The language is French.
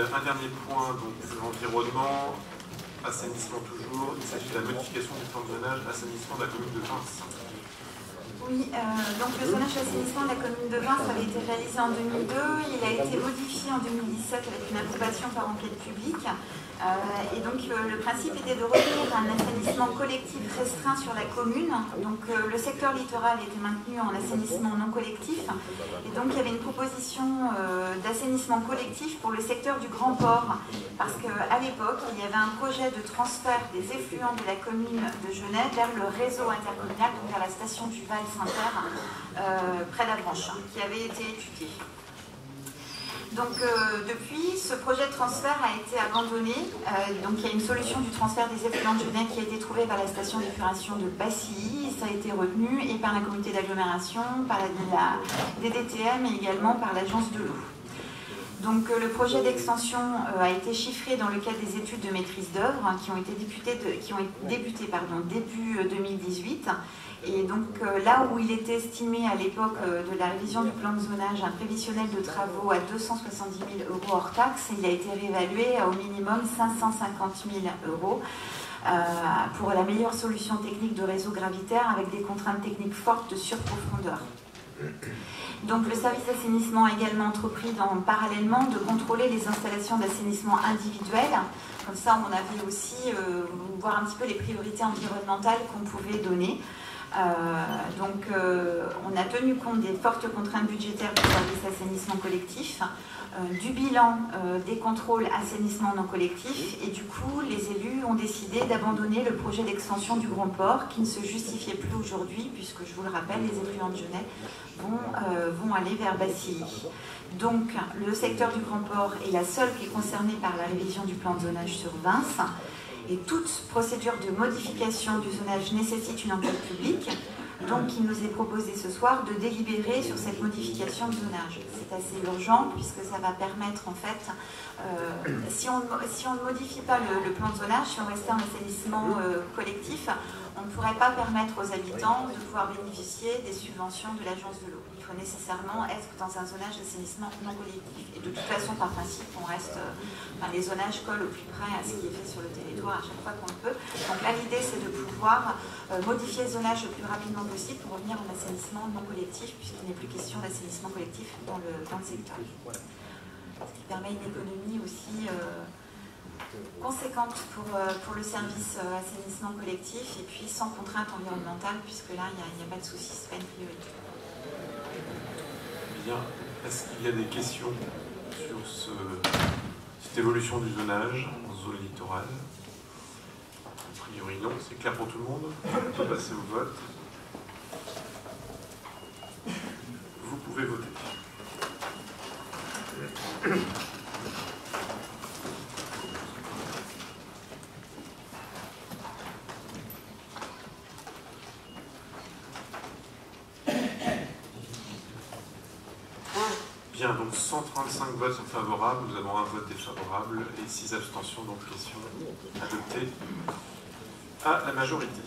Un dernier point, donc l'environnement, assainissement toujours. Il s'agit de la modification du plan de zonage assainissement de la commune de Vins. Oui, donc le zonage assainissement de la commune de Vins avait été réalisé en 2002. Il a été modifié en 2017 avec une approbation par enquête publique. Et donc le principe était de revenir à un assainissement collectif restreint sur la commune. Donc le secteur littoral était maintenu en assainissement non collectif. Et donc il y avait une proposition d'assainissement collectif pour le secteur du Grand Port. Parce qu'à l'époque, il y avait un projet de transfert des effluents de la commune de Genève vers le réseau intercommunal, donc vers la station du Val-Saint-Père, près d'Avranches, qui avait été étudié. Donc depuis, ce projet de transfert a été abandonné. Donc il y a une solution du transfert des effluents de Genève qui a été trouvée par la station d'épuration de Bassilly. Ça a été retenu et par la communauté d'agglomération, par la DDTM et également par l'agence de l'eau. Donc le projet d'extension a été chiffré dans le cadre des études de maîtrise d'œuvre qui ont été débutées début 2018. Et donc là où il était estimé à l'époque de la révision du plan de zonage un prévisionnel de travaux à 270 000 € hors taxes, il a été réévalué à au minimum 550 000 € pour la meilleure solution technique de réseau gravitaire avec des contraintes techniques fortes de surprofondeur. Donc le service d'assainissement a également entrepris parallèlement de contrôler les installations d'assainissement individuelles. Comme ça, on avait aussi voir un petit peu les priorités environnementales qu'on pouvait donner. On a tenu compte des fortes contraintes budgétaires du service d'assainissement collectif, du bilan des contrôles assainissement non collectif, et du coup les élus ont décidé d'abandonner le projet d'extension du Grand Port qui ne se justifiait plus aujourd'hui puisque, je vous le rappelle, les effluents de Genève vont aller vers Bassilly. Donc le secteur du Grand Port est la seule qui est concernée par la révision du plan de zonage sur Vins. Et toute procédure de modification du zonage nécessite une enquête publique. Donc il nous est proposé ce soir de délibérer sur cette modification de zonage. C'est assez urgent puisque ça va permettre en fait, si on ne modifie pas le plan de zonage, si on restait en assainissement collectif, on ne pourrait pas permettre aux habitants de pouvoir bénéficier des subventions de l'agence de l'eau. Il faut nécessairement être dans un zonage d'assainissement non collectif. Et de toute façon, par principe, on reste, les zonages collent au plus près à ce qui est fait sur le territoire à chaque fois qu'on le peut. Donc là, l'idée, c'est de pouvoir modifier le zonage le plus rapidement possible pour revenir en assainissement non collectif, puisqu'il n'est plus question d'assainissement collectif dans le secteur. Ce qui permet une économie aussi conséquente pour le service assainissement collectif et puis sans contrainte environnementale, puisque là, il n'y a pas de souci, ce n'est pas une priorité. Bien. Est-ce qu'il y a des questions sur cette évolution du zonage en zone littorale? A priori non, c'est clair pour tout le monde. On peut passer au vote. Vous pouvez voter. Bien, donc 135 votes sont favorables, nous avons un vote défavorable et 6 abstentions, donc question adoptée à la majorité.